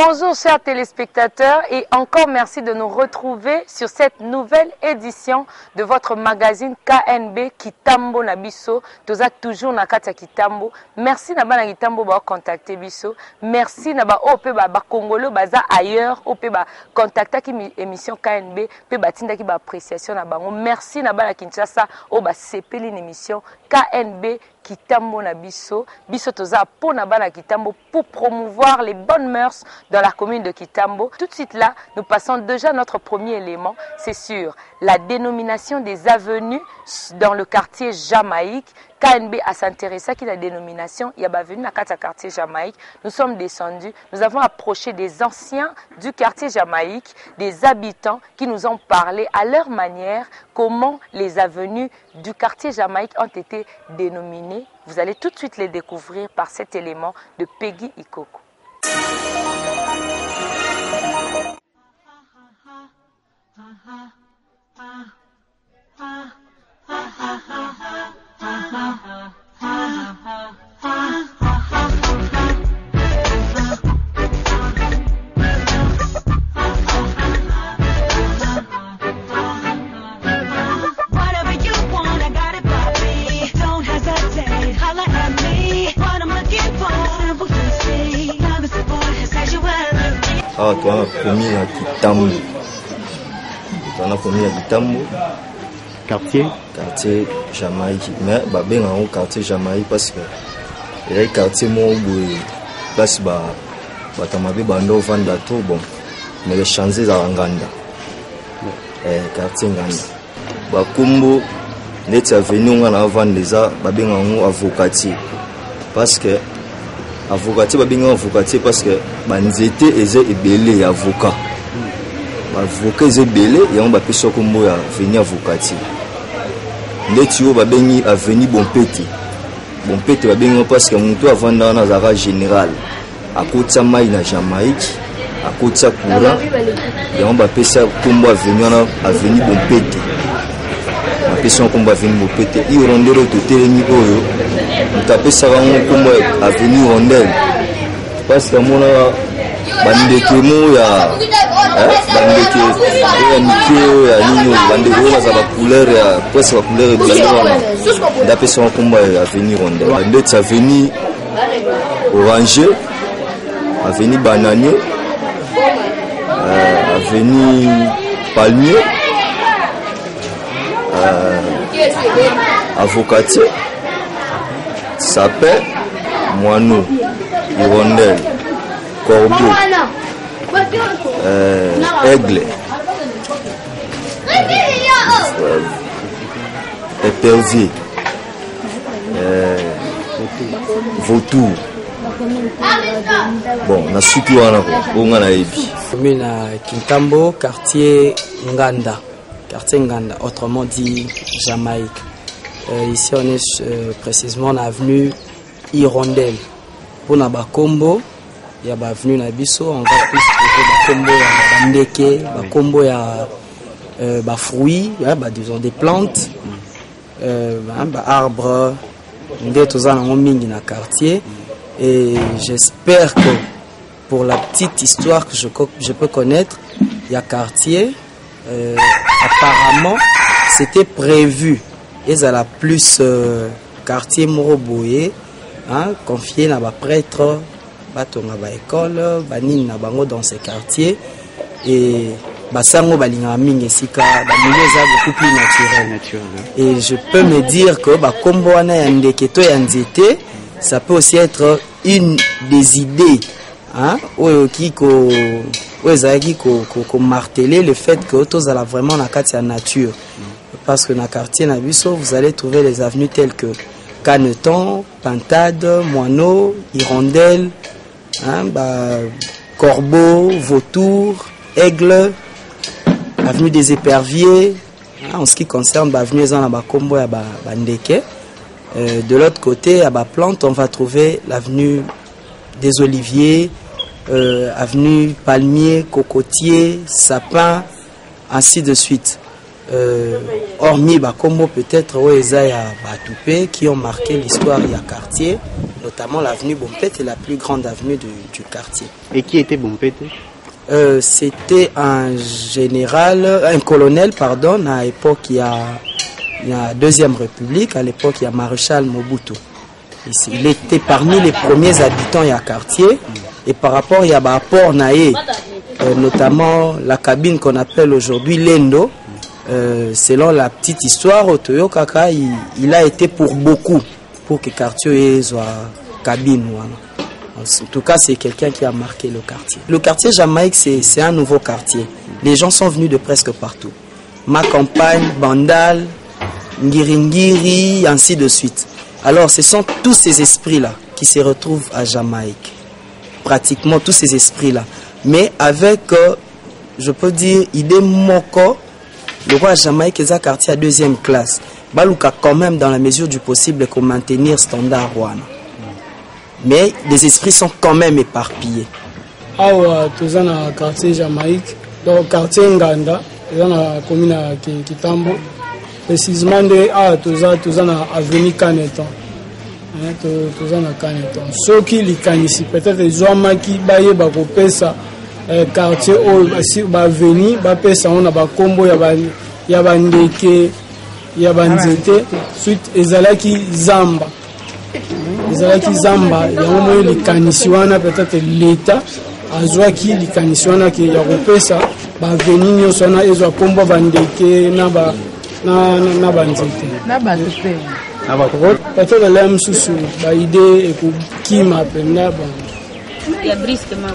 Bonjour chers téléspectateurs et encore merci de nous retrouver sur cette nouvelle édition de votre magazine KNB Kitambo na biso. Toza toujours na kati ya Kitambo. Merci na bana Kitambo ba contacter biso. Merci na ba ope ba Congolais baza ailleurs ope ba contacter ki émission KNB pe batinda ki ba appréciation na bango. Merci na bana Kinshasa o ba sepeli émission KNB Kitambo na biso. Biso toza po na bana Kitambo pour promouvoir les bonnes mœurs dans la commune de Kitambo. Tout de suite là, nous passons déjà notre premier élément, c'est sur la dénomination des avenues dans le quartier Jamaïque. KNB a s'intéressé à la dénomination, il y a avenue dans le quartier Jamaïque. Nous sommes descendus, nous avons approché des anciens du quartier Jamaïque, des habitants qui nous ont parlé à leur manière comment les avenues du quartier Jamaïque ont été dénominées. Vous allez tout de suite les découvrir par cet élément de Peggy Ikoko. Ah, tu as promis à Kitambo. Tu as promis à Kitambo. Quartier Jamaïque. Mais ben en quartier Jamaïque parce que il y a quartier mon place tamabe bando vanda tout bon. Mais les chances à Nganda. Quartier Nganda. Ba Kumbo net avenue on a vendre déjà ben en avocatier parce que avocat babinga avocat parce que banzete eze ebele avocat avocat eze ebele ya on ba peso kombo ya venir avocat ndeti yo babengi avenue Bompete babengi parce que mutu avanda na zara général akotsa mai na Jamaïque akotsa courant ya on ba pesa kombo avenue na avenue Bompete ba peso kombo avenue Bompete i rondero totelemi oyo mutapesa wangu kombo avenue Rondelle parce que mona bandeke mo ya bandeke ya mikio ya nino bandeke na za ba couleur ya presque ba couleur de ndapesa wangu kombo avenue Rondelle ndetse avenue Oranger avenue Bananier avenue Palmier Avocatier Sapin, Moineau, Hirondelle, Corbeau, Aigle, Épervier, Vautour. Bon, on a su qu'il y a un commune à Kitambo, quartier Nganda, autrement dit Jamaïque. Ici on est précisément dans l'avenue Hirondelle. Pour Nabakombo, il y a l'avenue Nabiso, on va plus trouver Bakombo ya Bandeke, Bakombo ya fruits, disons des plantes, arbres, des choses dans le quartier. Et j'espère que pour la petite histoire que je peux connaître, il y a quartier, apparemment c'était prévu. Et à la plus quartier Moroboye, confié à ba prêtre, batonga ba école, banine na bango dans ces quartiers et basango balinga mingi sika ba milieu beaucoup plus naturel. Et je peux me dire que ba kombo wana ya ndeketo ya nzete, ça peut aussi être une des idées qui marteler le fait que tous allons vraiment na kati ya nature. Parce que dans le quartier Nabiso, vous allez trouver les avenues telles que Caneton, Pintade, Moineau, Hirondelle, Corbeau, Vautour, Aigle, avenue des Éperviers. En ce qui concerne l'avenue Bakombo et Bandeke. De l'autre côté, à Plante, on va trouver l'avenue des Oliviers, avenue Palmier, Cocotier, Sapin, ainsi de suite. Hormis Bakombo peut-être qui ont marqué l'histoire du quartier, notamment l'avenue Bompette est la plus grande avenue du du quartier. Et qui était Bompete? C'était un colonel, pardon, à l'époque il y a Deuxième République, à l'époque il y a Maréchal Mobutu. Il était parmi les premiers habitants du quartier, et par rapport à l'apport naé, notamment la cabine qu'on appelle aujourd'hui Lendo, selon la petite histoire, Otoyo Kaka, il a été pour beaucoup, pour que le quartier soit cabine. En tout cas, c'est quelqu'un qui a marqué le quartier. Le quartier Jamaïque, c'est un nouveau quartier. Les gens sont venus de presque partout. Ma campagne, Bandal, Ngiringiri, ainsi de suite. Alors, ce sont tous ces esprits-là qui se retrouvent à Jamaïque. Pratiquement tous ces esprits-là. Mais avec, je peux dire, idée moko, le roi Jamaïque est un quartier à deuxième classe. Balouka quand même dans la mesure du possible pour maintenir standard Rwanda. Mais les esprits sont quand même éparpillés. Awa, tous dans le quartier Jamaïque, dans le quartier Nganda, dans la commune de Kitambo. Précisément, tous dans l'avenue Caneton. Tous dans la Caneton. Ceux qui les connaissent, peut-être les hommes qui baillent bakopesa quartier où va venir, va pesa on a bakombo ya bandeke ya banzete suite ezalaki zamba. Ezalaki zamba yango les kanisi wana peut-être l'état azwaki les kanisi wana ki ya kopesa ba venir nyonso na ezwa kombo bandeke na banzete na batupe peut-être la msusu ba idée ekokima penda ba ya brusquement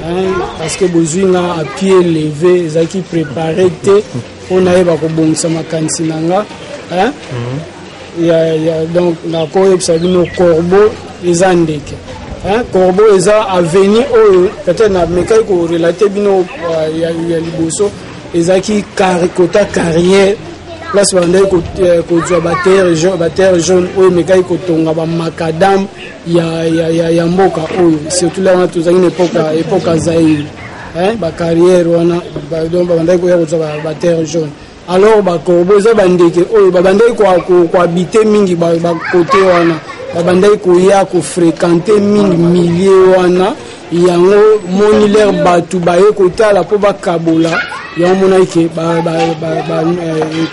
parce que besoin à pied levé ezaki préparé te on a ba ko bongisa makanisi nanga donc na koyebisa bino corbeau eza ndeke corbeau eza avenir oyo peut-être na mekai ko relater bino ya liboso ezaki kota carrière place bandai ko zwa terre jaune oyo mekai ko tonga ba macadam ya mboka oyo surtout là on a tous une époque Zaïre ba carrière wana donc bandai ko ya ko zwa ba terre jaune. Alors ba corbeau za bandeke oyo ba bandai ko habiter mingi ba côté wana ba bandai ko ya ko fréquenter mingi milliers wana yango moni l'air batu ba ekotala po ba kabola yango mona ke ba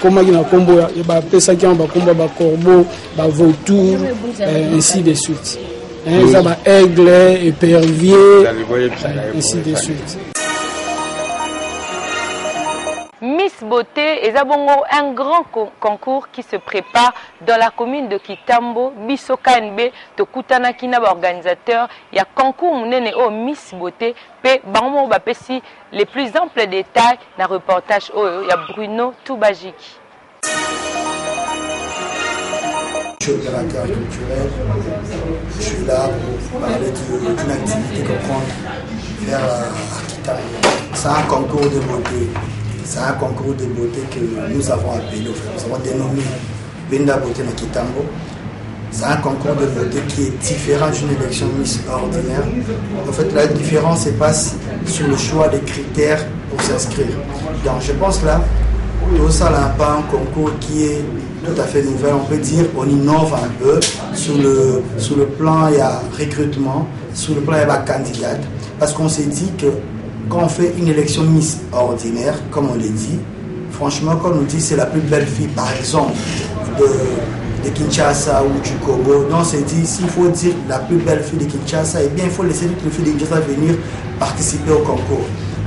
koma ki na kombo ba pesa ki ba kombo ba corbeau ba vautour ainsi de suite ça ba aigle épervier ainsi de suite. Miss Beauté et Zabongo, un grand concours qui se prépare dans la commune de Kitambo, Biso KNB, Tokutana Kina, organisateur. Il y a concours Mounene au Miss Beauté, P. Bango Bapesi, les plus amples détails dans le reportage. Il y a Bruno Toubajiki. Je suis opérateur culturel, je suis là pour parler d'une activité qu'on compte faire à Kitambo. C'est un concours de beauté. C'est un concours de beauté que nous avons appelé, nous avons dénommé Benda Beauté na Kitambo. C'est un concours de beauté qui est différent d'une élection Miss ordinaire. En fait, la différence se passe sur le choix des critères pour s'inscrire. Donc, je pense là, tout ça n'a pas un concours qui est tout à fait nouvel. On peut dire qu'on innove un peu sur le plan il y a recrutement, sur le plan il y a candidate, parce qu'on s'est dit que quand on fait une élection Miss ordinaire, comme on l'a dit, franchement, quand on nous dit c'est la plus belle fille, par exemple, de Kinshasa ou du Congo, donc on s'est dit, s'il faut dire la plus belle fille de Kinshasa, eh bien, il faut laisser toutes les filles de Kinshasa venir participer au concours.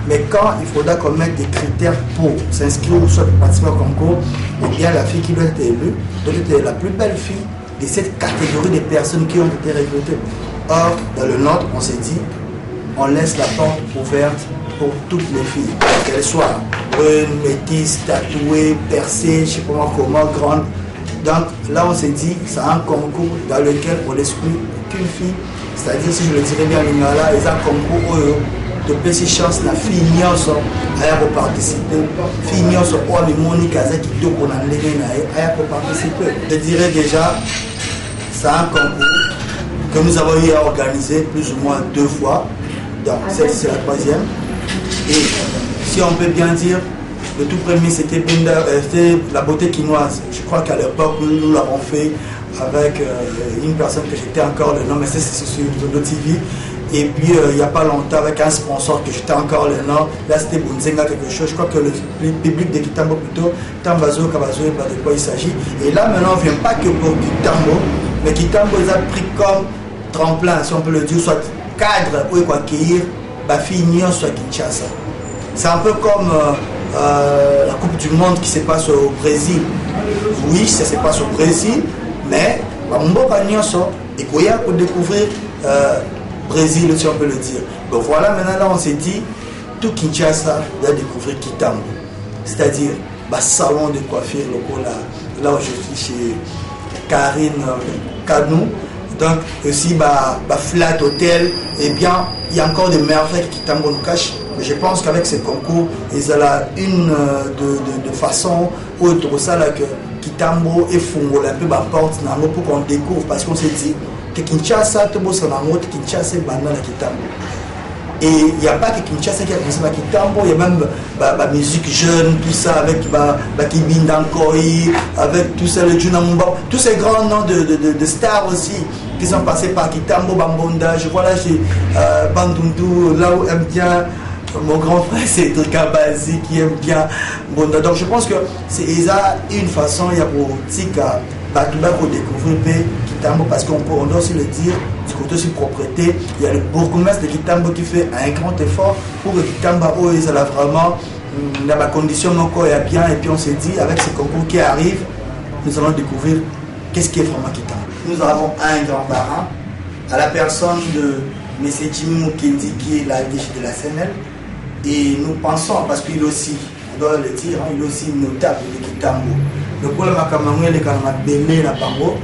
Mais quand il faudra qu'on mette des critères pour s'inscrire ou soit pour participer au concours, eh bien, la fille qui doit être élue doit être la plus belle fille de cette catégorie de personnes qui ont été recrutées. Or, dans le nôtre, on s'est dit, on laisse la porte ouverte pour toutes les filles, qu'elles soient brunes, métisses, tatouées, percées, je ne sais pas comment, grandes. Donc là, on s'est dit, c'est un concours dans lequel on n'exclut qu'une fille. C'est-à-dire, si je le dirais bien, Lingala, c'est un concours de petite chance, la fille nyonso à participer. Fille nyonso, ou à Monique Azaki, qui doit participer. Je dirais déjà, c'est un concours que nous avons eu à organiser plus ou moins 2 fois. Donc, c'est la 3e. Et si on peut bien dire, le tout premier c'était la beauté quinoise. Je crois qu'à l'époque, nous l'avons fait avec une personne que j'étais encore le nom, mais c'est sur le TV. Et puis il n'y a pas longtemps avec un sponsor que j'étais encore le nom, là c'était Bunzenga quelque chose, je crois que le public de Kitambo plutôt, Tambazo, Kabazo, de quoi il s'agit. Et là maintenant on ne vient pas que pour Kitambo, mais Kitambo ils ont pris comme tremplin, si on peut le dire, soit cadre où il faut accueillir la fille soit Kinshasa. C'est un peu comme la Coupe du Monde qui se passe au Brésil. Oui, ça se passe au Brésil, mais on va pour découvrir Brésil, si on peut le dire. Donc voilà, maintenant là on s'est dit, tout Kinshasa doit découvrir Kitambo. C'est-à-dire, salon de coiffure local là où je suis chez Karine Kadnou. Donc aussi, Flat Hotel, et bien, il y a encore des merveilles qui Kitambo nous cache. Mais je pense qu'avec ce concours, ils ont une de façon autre, ça là que Kitambo et Fungo, un peu porte pour qu'on découvre, parce qu'on s'est dit que Kinshasa, tout le monde Kinshasa, banana Kitambo. Et il n'y a pas que Kinshasa qui a commencé à Kitambo, il y a même la musique jeune, tout ça, avec Kibindankoi, avec tout ça, le Junamumba, tous ces grands noms de stars aussi qui sont passés par Kitambo, Bambonda. Je vois là chez Bandundu, là où aime bien mon grand frère, c'est Trikabazi qui aime bien Bonda. Donc je pense que c'est une façon, il y a pour Tika, pour découvrir Kitambo, parce qu'on doit aussi le dire, du côté aussi propriété, il y a le bourgmestre de Kitambo qui fait un grand effort pour que Kitambo, ils ont vraiment la condition est bien, et puis on s'est dit, avec ce concours qui arrive, nous allons découvrir qu'est-ce qui est vraiment Kitambo. Nous avons un grand parent, à la personne de M. Jimmy Mukendi, qui est la DG de la CNL, et nous pensons, parce qu'il est aussi, on doit le dire, il est aussi notable de Kitambo. Le problème à Cameroun, il est quand même belé la Pango,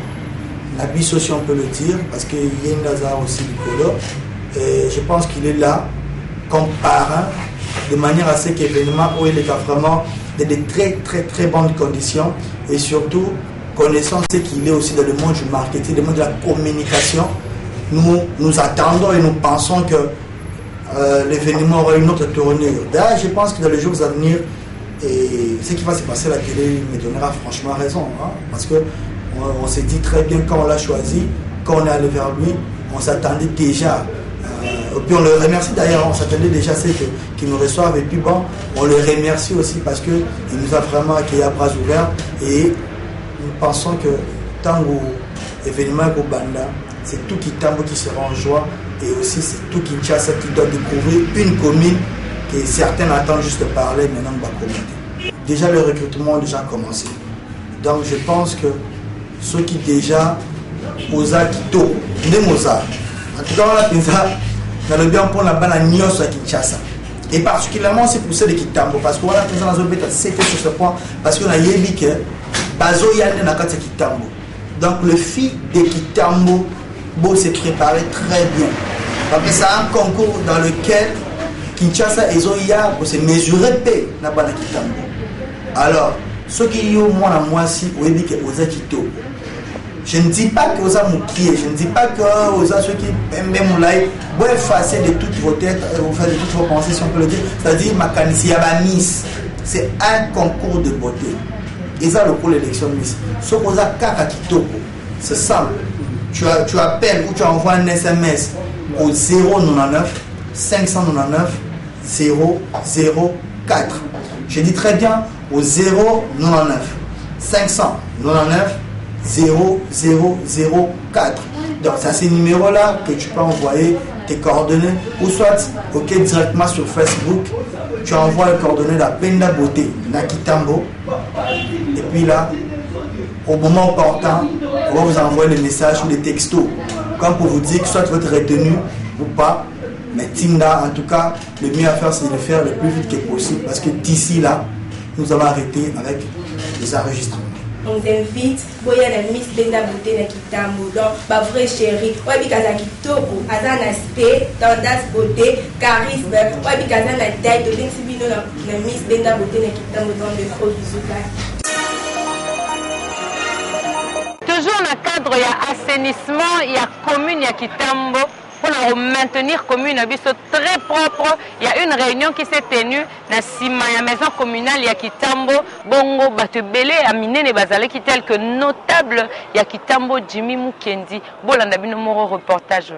la biso si on peut le dire, parce qu'il y a une Gaza aussi du colo. Et je pense qu'il est là comme parrain, de manière à ce qu'événement où il est vraiment dans de très très très bonnes conditions, et surtout connaissant ce qu'il est aussi dans le monde du marketing, le monde de la communication. Nous attendons et nous pensons que l'événement aura une autre tournure. D'ailleurs, je pense que dans les jours à venir, et ce qui va se passer à la télé me donnera franchement raison, hein, parce qu'on s'est dit très bien quand on l'a choisi, quand on est allé vers lui, on s'attendait déjà. Et puis on le remercie d'ailleurs, on s'attendait déjà à ce qu'il nous reçoive, et puis bon, on le remercie aussi parce qu'il nous a vraiment accueillis à bras ouverts, et nous pensons que tant l'événement au Banda, c'est tout Kitambo qui sera en joie, et aussi c'est tout Kinshasa qui doit découvrir une commune que certains attendent juste de parler, maintenant on va commenter. Déjà le recrutement a déjà commencé. Donc je pense que ceux qui déjà Oza Kito, les Mozart, en tout cas on a pensé dans le bien pour la banane Nyos à Kinshasa. Et particulièrement c'est pour ceux de Kitambo, parce qu'on a pensé dans un bêta c'était sur ce point, parce qu'on a dit que Bazo Yann n'a qu'à Kitambo. Donc le fils de Kitambo s'est préparé très bien. Parce que c'est un concours dans lequel Kinshasa et Zoya pour se mesurer paix n'a pas de Kitambo. Alors, ceux qui ont moins à moi si vous dit que Oza Kito. Je ne dis pas que Oza Moukié, je ne dis pas que Oza ceux qui aiment bien Moulay, vous effacer de toutes vos têtes, vous faites de toutes vos pensées si on peut le dire. C'est-à-dire Makanisi Yabanis. C'est un concours de beauté. Et ça le coup l'élection Miss. Ce que Oza Kaka Kitoko, c'est simple. Tu appelles ou tu envoies un SMS au 099 599 004. Je dis très bien au 099 599 0004. Donc c'est à ces numéros-là que tu peux envoyer tes coordonnées, ou soit directement sur Facebook, tu envoies les coordonnées de la Penda Beauté, Nakitambo, et puis là, au moment opportun, on va vous envoyer les messages ou les textos, comme pour vous dire que soit votre retenu ou pas. Mais Tinda, en tout cas, le mieux à faire, c'est de le faire le plus vite que possible, parce que d'ici là, nous allons arrêter avec les enregistrements. On t'invite, boya la Miss Benda Beauté na Kitambo, donc ma vraie chérie, wabi kaza kitoko, aza un aspect, tendance beauté, charisme, wabi kaza na taille, de l'insibino na Miss Benda Beauté na Kitambo, donc de gros bisous là. Toujours dans le cadre, il y a assainissement, il y a commune, il y a Kitambo. Pour maintenir la commune très propre, il y a une réunion qui s'est tenue dans la maison communale, il y a Kitambo, Bongo, Batebele, Aminene, Bazaleki, tel que notable, il y a Kitambo, Jimmy Mukendi. Bon, on a vu nos reportages.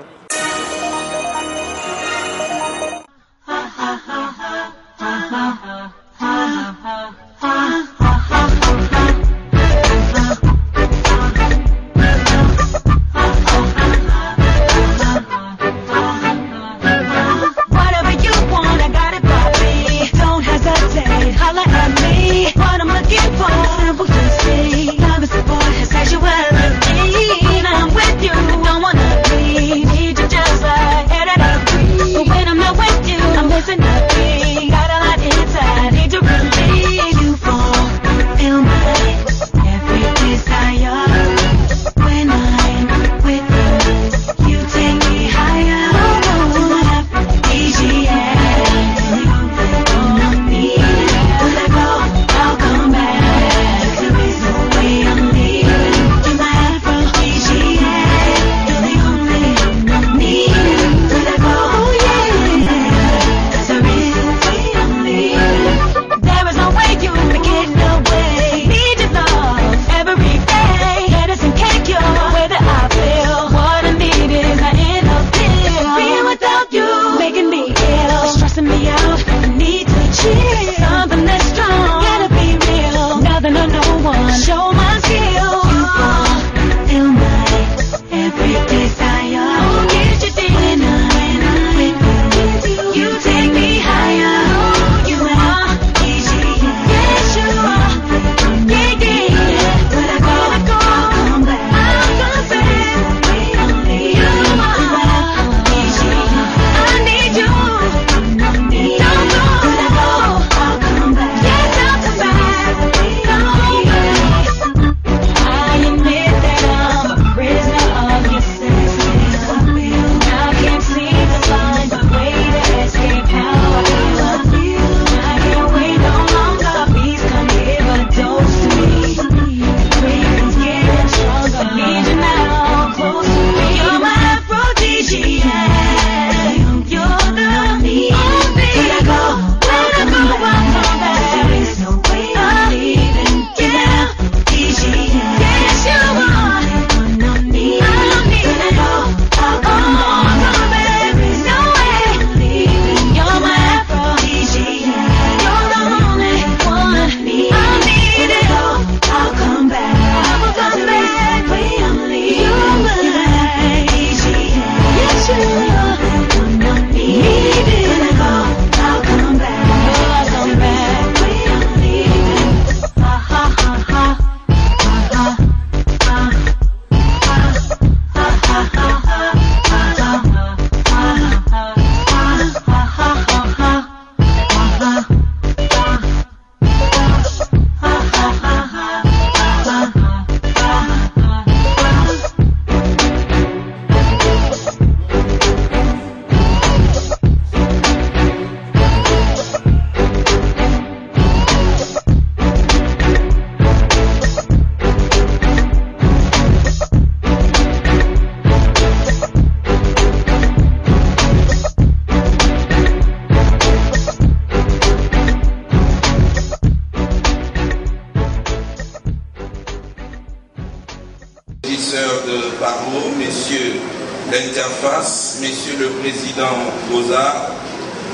l'interface, Monsieur le Président Beaux-Arts,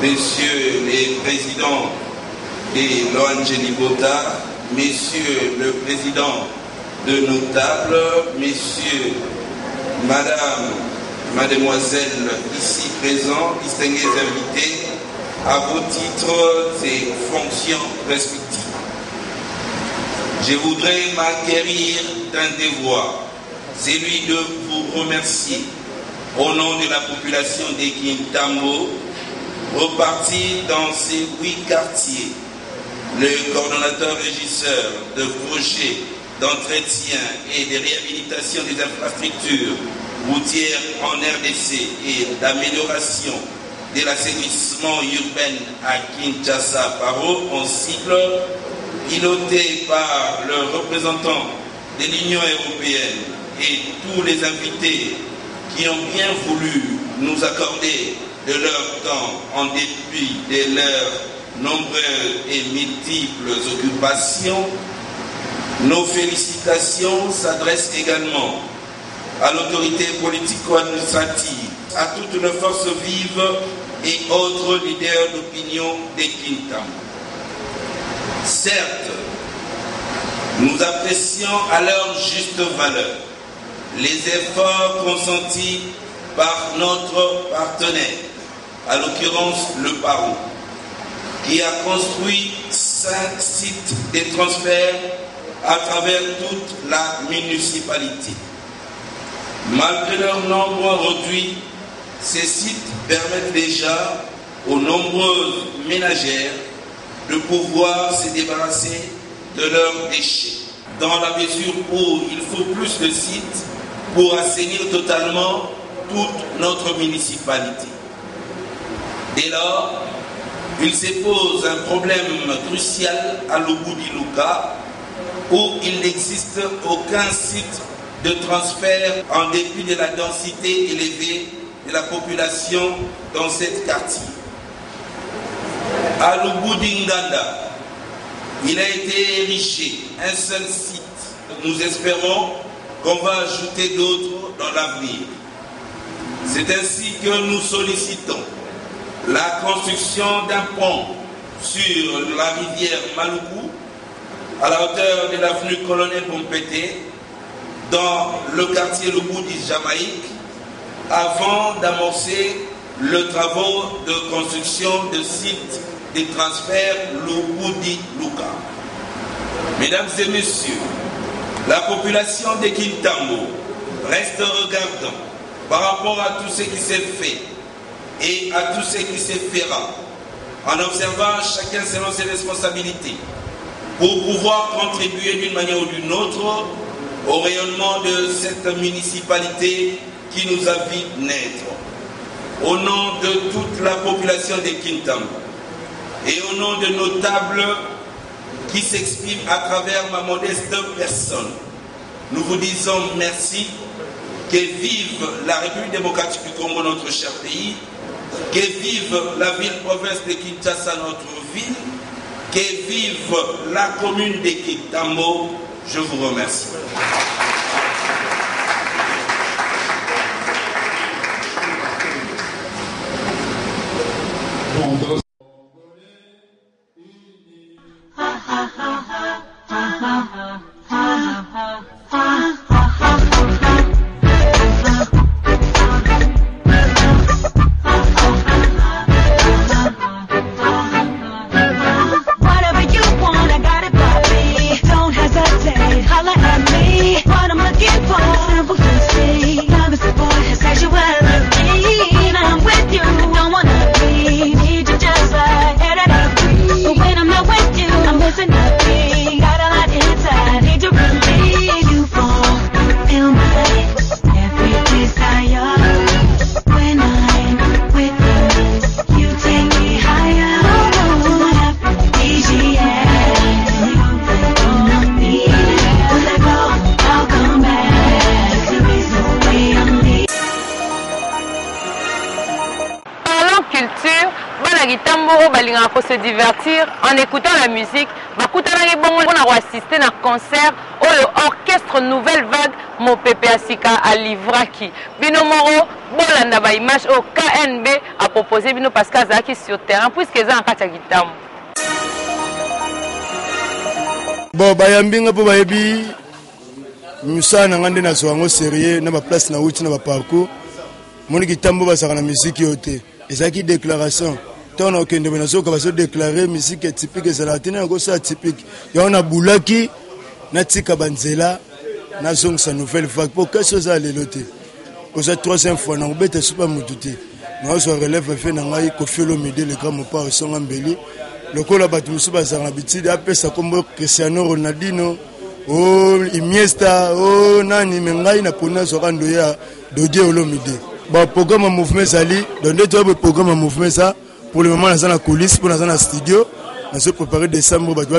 Messieurs les Présidents de l'ONG Bota, Messieurs le Président de Notable, Messieurs, Madame, Mademoiselles ici présents, distingués invités, à vos titres et fonctions respectives. Je voudrais m'acquérir d'un devoir, celui de vous remercier au nom de la population de Kintambo, reparti dans ces 8 quartiers, le coordonnateur régisseur de projets d'entretien et de réhabilitation des infrastructures routières en RDC et d'amélioration de l'assainissement urbain à Kinshasa Paro, en cycle, piloté par le représentant de l'Union européenne et tous les invités qui ont bien voulu nous accorder de leur temps en dépit de leurs nombreuses et multiples occupations. Nos félicitations s'adressent également à l'autorité politico-administrative, à toutes les forces vives et autres leaders d'opinion de Kintambo. Certes, nous apprécions à leur juste valeur les efforts consentis par notre partenaire, à l'occurrence le PARO, qui a construit 5 sites de transfert à travers toute la municipalité. Malgré leur nombre réduit, ces sites permettent déjà aux nombreuses ménagères de pouvoir se débarrasser de leurs déchets, dans la mesure où il faut plus de sites pour assainir totalement toute notre municipalité. Dès lors, il se pose un problème crucial à Lubudi-Luka où il n'existe aucun site de transfert en dépit de la densité élevée de la population dans cet quartier. À Lubudi-Nganda, il a été érigé un seul site. Nous espérons qu'on va ajouter d'autres dans l'avenir. C'est ainsi que nous sollicitons la construction d'un pont sur la rivière Maluku à la hauteur de l'avenue Colonel Bompete dans le quartier Lubudi Jamaïque avant d'amorcer le travaux de construction de sites de transfert Lubudi-Luka. Mesdames et messieurs, la population de Kintambo reste regardant par rapport à tout ce qui s'est fait et à tout ce qui se fera, en observant chacun selon ses responsabilités, pour pouvoir contribuer d'une manière ou d'une autre au rayonnement de cette municipalité qui nous a vu naître. Au nom de toute la population de Kintambo et au nom de notables qui s'expriment à travers ma modeste personne, nous vous disons merci, que vive la République démocratique du Congo, notre cher pays, que vive la ville-province de Kinshasa, notre ville, que vive la commune de Kintambo. Je vous remercie. Se divertir en écoutant la musique, bakutana bongo pour assister à un concert au orchestre Nouvelle Vague Mopepe Asika à Livraki. Bino moro bolanda ba image au KNB a proposé bino Pascal Zaki sur terrain puisque za en kata kitambo. Bon bayambinga po bayebi musana ngande na soango sérieux na ba place na uti na ba parcours moni kitambo basaka na musique yote ezaki déclaration. On a aucun domaine qui déclaré musique typique et salatine c'est typique. Il y a boulaki natika banzela na zong sa nouvelle vague pour que ça allait loter. Pour cette troisième fois na obete super mututi. Na so relève fait na ngai ko felo midi le grand pas au son ambeli. Le kola batu musuba za habitude apesa comme Cristiano Ronaldo oh Iniesta oh nani mengai na pona so rando ya dodie olomide. Ba programme mouvement sali donc deux programme mouvement ça. Pour le moment, nous sommes dans la coulisse, pour nous sommes dans le studio. Nous sommes préparés décembre, nous sommes dans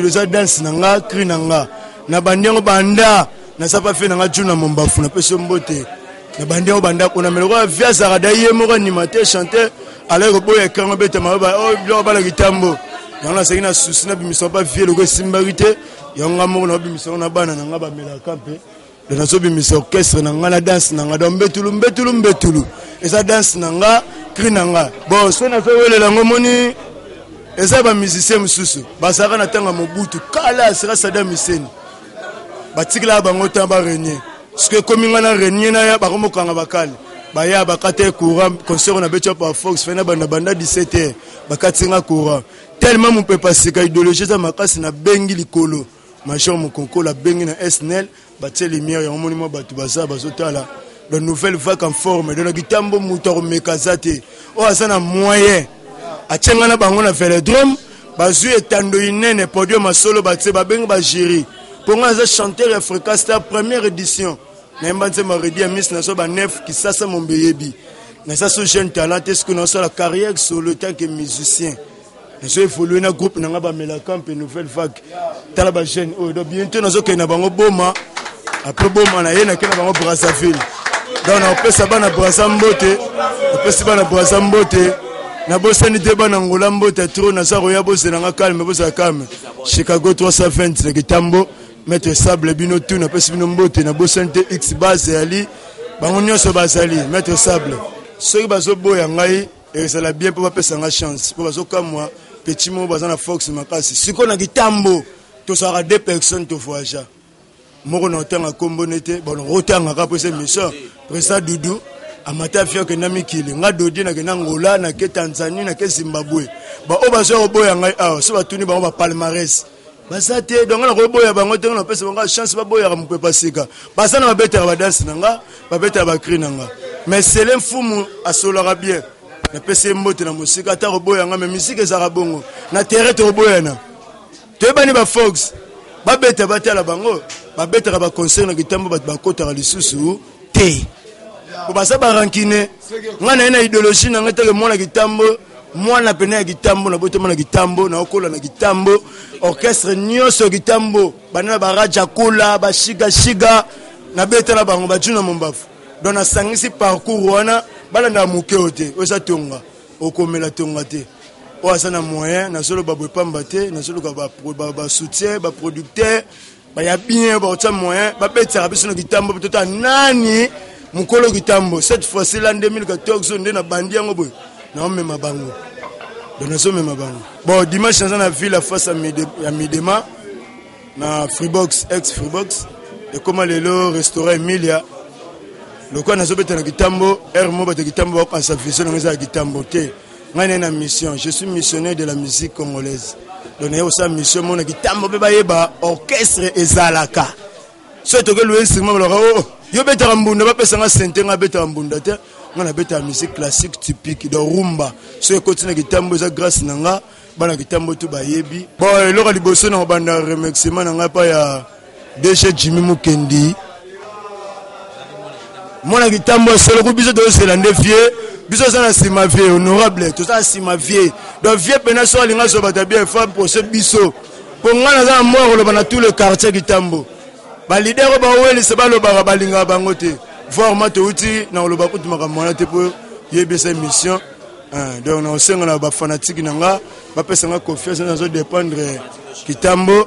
le ça danse, nanga, cri nanga. Na bandiango banda, na sa pas fait nanga tuna mombafu, na peso mbote. Na bandiango banda, on a mis le roi via Zaradaye, mora animateur, chanteur, à l'aéroport, et quand on bête ma oh, bien bala gitambo. Dans la série, na souci, na bimisson pas vieux, le gars simbarité. Yanga mora na bimisson na bana, nanga ba mela campé. Dans la bimisson orchestre, nanga la danse, nanga dans mbetulu. Et ça danse nanga, cri nanga. Bon, ce qu'on a fait, le langomoni, eza ba musicien mususu basaka na tanga Mobutu kala sera Saddam Hussein batikla bango tamba renier ce que comme ngana renier na ya bakomokanga bakale baya bakate courant concert na becho pa Fox fena banda 17h bakatinga courant tellement mon peut passer ka idéologie za makasi na bengi likolo major mokonko la bengi na SNL batie lumière ya monimo batu baza bazotala de nouvelle vague en forme de la gitambo muto mekazate o asana moyen atyenga na bango na velodrome bazu etando inene podium masolo batie babengi ba jury pour nga za chanteur africain c'était la première édition na mbanze maredi miss na so ba 9 qui sasa mombeyebi na ça so jeune talent est-ce que na so la carrière solo tant que musicien na so évoluer na groupe na nga ba Melacamp et nouvelle vague tala ba jeune o do bientôt na so ke na bango boma après boma na yena ke na bango Brazzaville donc on peut ça bana Brazzambote on peut ça bana Brazzambote na bosani te bana ngola mbote trop na saro ya bosena nga calme bosa calme Chicago 320 le gitambo mettre sable bino tout na pesi bino mbote na bosani te X base ali bango nyonso basali mettre sable soki bazo boya ngai et ça la bien pour pesa nga chance pour bazo comme moi petit mo bazana Fox makasi siko na gitambo to sera deux personnes to voyage moko na tanga kombo nete bon rotanga ka pese mission presa dudu amata fio ke na mikili nga dodi na ke na Angola na ke Tanzanie na ke Zimbabwe ba o bazo boya ngai a so batuni ba ba palmarès basate donc na ko boya bango tenga na pesa bango chance ba boya mu pepa sika basana ba betera ba danse nanga ba betera ba cri nanga mais c'est l'infumu asolora bien na pesa mbote na musika ta ko boya nga mais musique za bongo na terre to boya na te bani ba Fox ba beta batala bango ba betera ba concert na gitambo ba bakota lisusu te ko basa ba rankine ngana ina idéologie na ngata ke mwana gitambo mwana pena ya gitambo na bote mwana gitambo na okola na gitambo orchestre nyonso gitambo bana ba raja kola ba shiga na betela bango ba juna mombafu donc na sangisi parcours wana bala na mukeote osa tonga okomela tonga te o asana moyen na solo ba bopamba te na solo ba soutien ba producteur ba ya bien ba otsa moyen ba betela biso na gitambo tota nani mukolo gitambo cette fois-ci l'an 2014 on na bandi yango boy na mema bango donc so mema bango bon dimanche dans la ville face à Midema na Freebox ex Freebox et comment le restaurant Emilia le quoi na so beta na gitambo mo beta gitambo ko sa vision na gitambo te ngane na mission je suis missionnaire de la musique congolaise donc na sa mission mon gitambo be ba yeba orchestre ezalaka so to ke le instrument lo yo beta mbunda ba pesa nga sente nga beta mbunda te ngana beta musique classique typique de rumba so continue gitambo za grâce nanga bana gitambo tu bayebi bon lo ka liboso na banda remerciement nanga pa ya DG Jimmy Mukendi mona gitambo solo ku biso to sela ndefie biso sana sima vie honorable to ça sima vie donc vie pena so linga so bata bien femme pour ce biso pour ngana za mort lo bana tout le quartier gitambo ba leader ba weli se ba lo ba balinga bango te voir mato uti na lo ba kutu makamona te pour yebe sa mission donc na osenga na ba fanatique nanga ba pesa nga confiance na zo dépendre gitambo.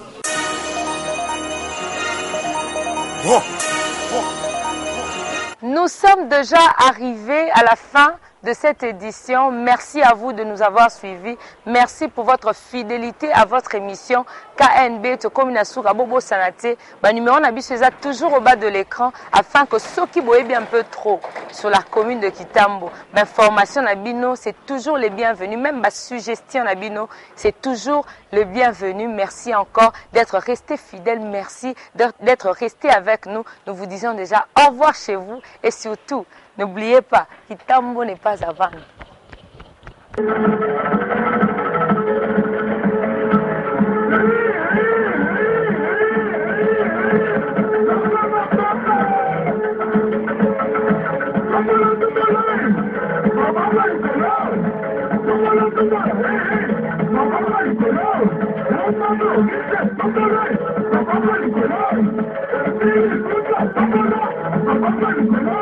Nous sommes déjà arrivés à la fin de cette édition. Merci à vous de nous avoir suivis. Merci pour votre fidélité à votre émission KNB Tokomina Souka Bobo Sanate. Numéro Nabis est toujours au bas de l'écran afin que ceux qui boivent un peu trop sur la commune de Kitambo, formation Nabino, c'est toujours les bienvenus. Même ma suggestion Nabino, c'est toujours le bienvenu. Merci encore d'être resté fidèle. Merci d'être resté avec nous. Nous vous disons déjà au revoir chez vous et surtout, n'oubliez pas, Kitambo n'est pas à vendre. Thank you.